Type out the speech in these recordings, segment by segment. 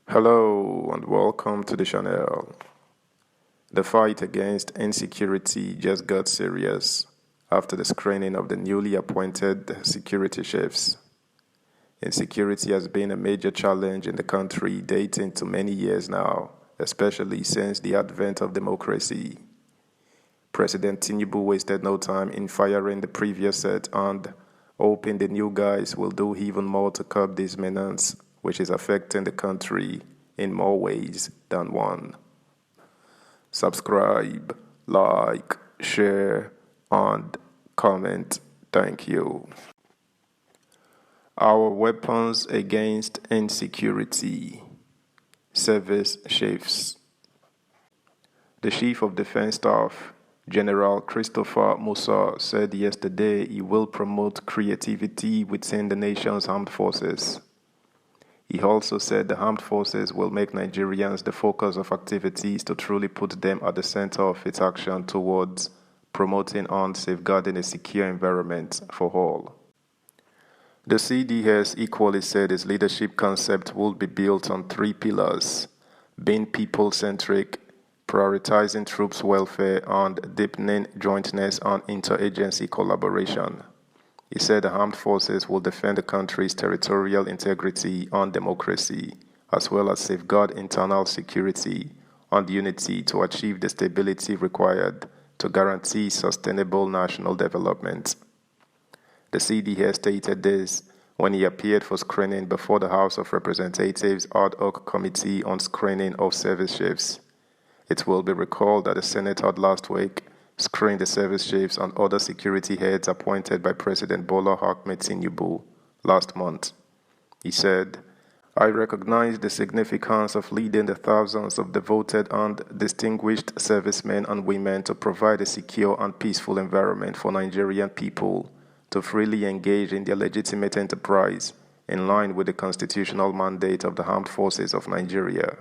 Hello and welcome to the channel. The fight against insecurity just got serious after the screening of the newly appointed security chiefs. Insecurity has been a major challenge in the country dating to many years now, especially since the advent of democracy. President Tinubu wasted no time in firing the previous set and hoping the new guys will do even more to curb this menace, which is affecting the country in more ways than one. Subscribe, like, share, and comment. Thank you. Our weapons against insecurity. Service chiefs. The Chief of Defense Staff, General Christopher Musa, said yesterday he will promote creativity within the nation's armed forces. He also said the armed forces will make Nigerians the focus of activities to truly put them at the center of its action towards promoting and safeguarding a secure environment for all. The CDS equally said its leadership concept will be built on three pillars: being people-centric, prioritizing troops' welfare, and deepening jointness and interagency collaboration. He said the armed forces will defend the country's territorial integrity and democracy, as well as safeguard internal security and unity to achieve the stability required to guarantee sustainable national development. The CDS stated this when he appeared for screening before the House of Representatives Ad hoc Committee on Screening of Service Chiefs. It will be recalled that the Senate had last week screened the service chiefs and other security heads appointed by President Bola Ahmed Tinubu last month. He said, "I recognize the significance of leading the thousands of devoted and distinguished servicemen and women to provide a secure and peaceful environment for Nigerian people to freely engage in their legitimate enterprise in line with the constitutional mandate of the Armed Forces of Nigeria.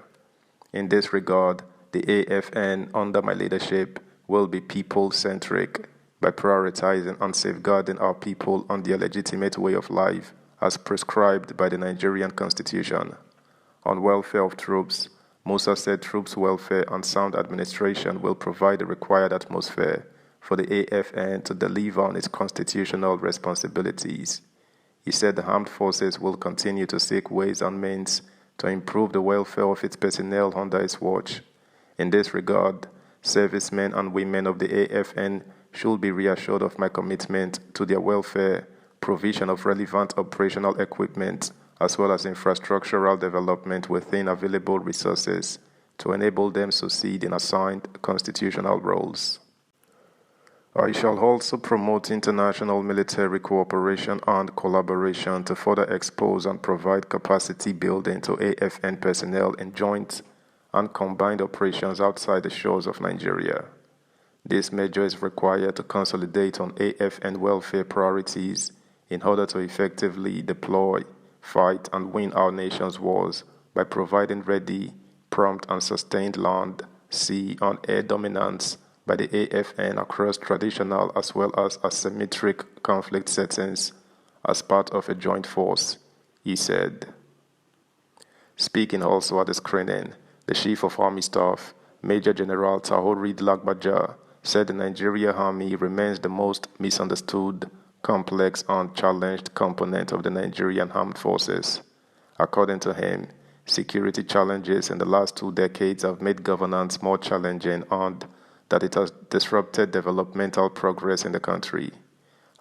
In this regard, the AFN, under my leadership, will be people-centric by prioritizing and safeguarding our people on their legitimate way of life as prescribed by the Nigerian Constitution. On welfare of troops, Musa said troops' welfare and sound administration will provide the required atmosphere for the AFN to deliver on its constitutional responsibilities. He said the armed forces will continue to seek ways and means to improve the welfare of its personnel under its watch. In this regard, servicemen and women of the AFN should be reassured of my commitment to their welfare, provision of relevant operational equipment, as well as infrastructural development within available resources to enable them to succeed in assigned constitutional roles. I shall also promote international military cooperation and collaboration to further expose and provide capacity building to AFN personnel in joint and combined operations outside the shores of Nigeria. This measure is required to consolidate on AFN welfare priorities in order to effectively deploy, fight, and win our nation's wars by providing ready, prompt, and sustained land, sea, and air dominance by the AFN across traditional as well as asymmetric conflict settings as part of a joint force, he said. Speaking also at the screening, the Chief of Army Staff, Major General Taoreed Lagbaja, said the Nigerian Army remains the most misunderstood, complex, and challenged component of the Nigerian Armed Forces. According to him, security challenges in the last 2 decades have made governance more challenging and that it has disrupted developmental progress in the country.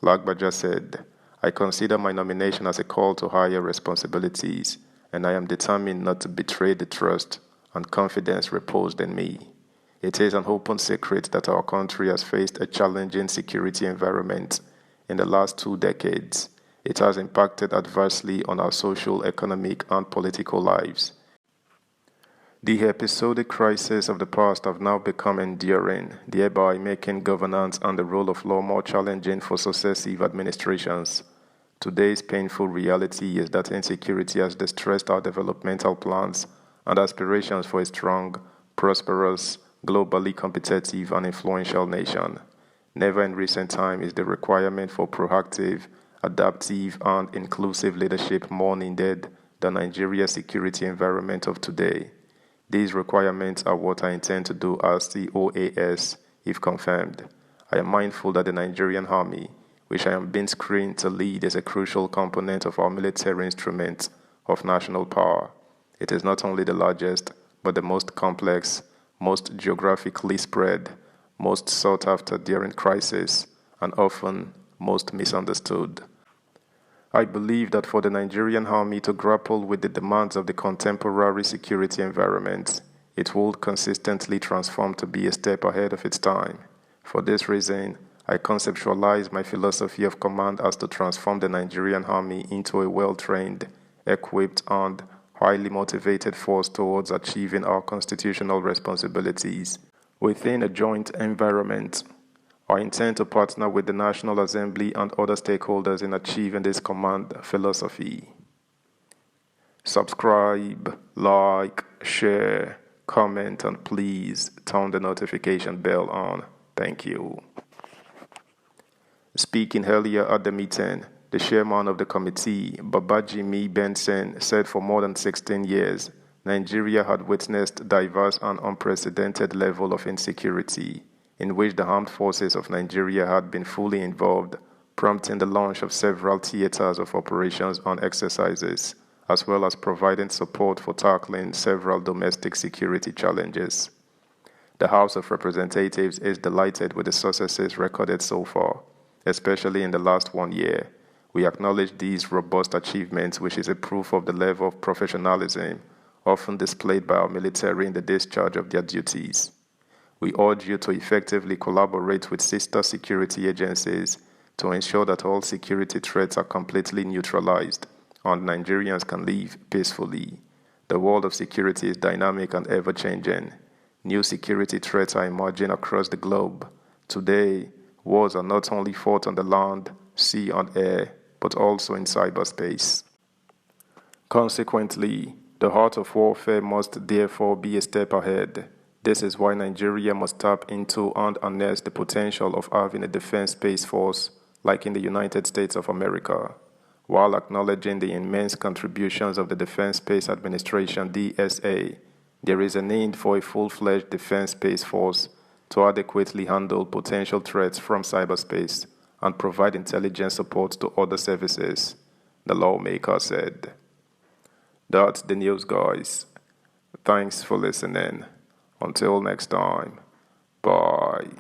Lagbaja said, "I consider my nomination as a call to higher responsibilities, and I am determined not to betray the trust and confidence reposed in me. It is an open secret that our country has faced a challenging security environment in the last 2 decades. It has impacted adversely on our social, economic, and political lives. The episodic crises of the past have now become enduring, thereby making governance and the rule of law more challenging for successive administrations. Today's painful reality is that insecurity has distressed our developmental plans and aspirations for a strong, prosperous, globally competitive, and influential nation. Never in recent time is the requirement for proactive, adaptive, and inclusive leadership more needed the Nigeria security environment of today. These requirements are what I intend to do as the OAS if confirmed. I am mindful that the Nigerian Army, which I am being screened to lead, is a crucial component of our military instrument of national power. It is not only the largest, but the most complex, most geographically spread, most sought after during crisis, and often most misunderstood. I believe that for the Nigerian Army to grapple with the demands of the contemporary security environment, it would consistently transform to be a step ahead of its time. For this reason, I conceptualize my philosophy of command as to transform the Nigerian Army into a well-trained, equipped, and highly motivated force towards achieving our constitutional responsibilities within a joint environment. I intend to partner with the National Assembly and other stakeholders in achieving this command philosophy. Subscribe, like, share, comment, and please turn the notification bell on. Thank you. Speaking earlier at the meeting, the chairman of the committee, Babajimi Benson, said for more than 16 years, Nigeria had witnessed diverse and unprecedented level of insecurity, in which the armed forces of Nigeria had been fully involved, prompting the launch of several theaters of operations and exercises, as well as providing support for tackling several domestic security challenges. The House of Representatives is delighted with the successes recorded so far, especially in the last 1 year. We acknowledge these robust achievements, which is a proof of the level of professionalism often displayed by our military in the discharge of their duties. We urge you to effectively collaborate with sister security agencies to ensure that all security threats are completely neutralized and Nigerians can live peacefully. The world of security is dynamic and ever-changing. New security threats are emerging across the globe. Today, wars are not only fought on the land, sea, and air, but also in cyberspace. Consequently, the heart of warfare must therefore be a step ahead. This is why Nigeria must tap into and harness the potential of having a defense space force like in the United States of America, while acknowledging the immense contributions of the Defense Space Administration (DSA). There is a need for a full-fledged defense space force to adequately handle potential threats from cyberspace and provide intelligence support to other services, the lawmaker said. That's the news, guys. Thanks for listening. Until next time, bye.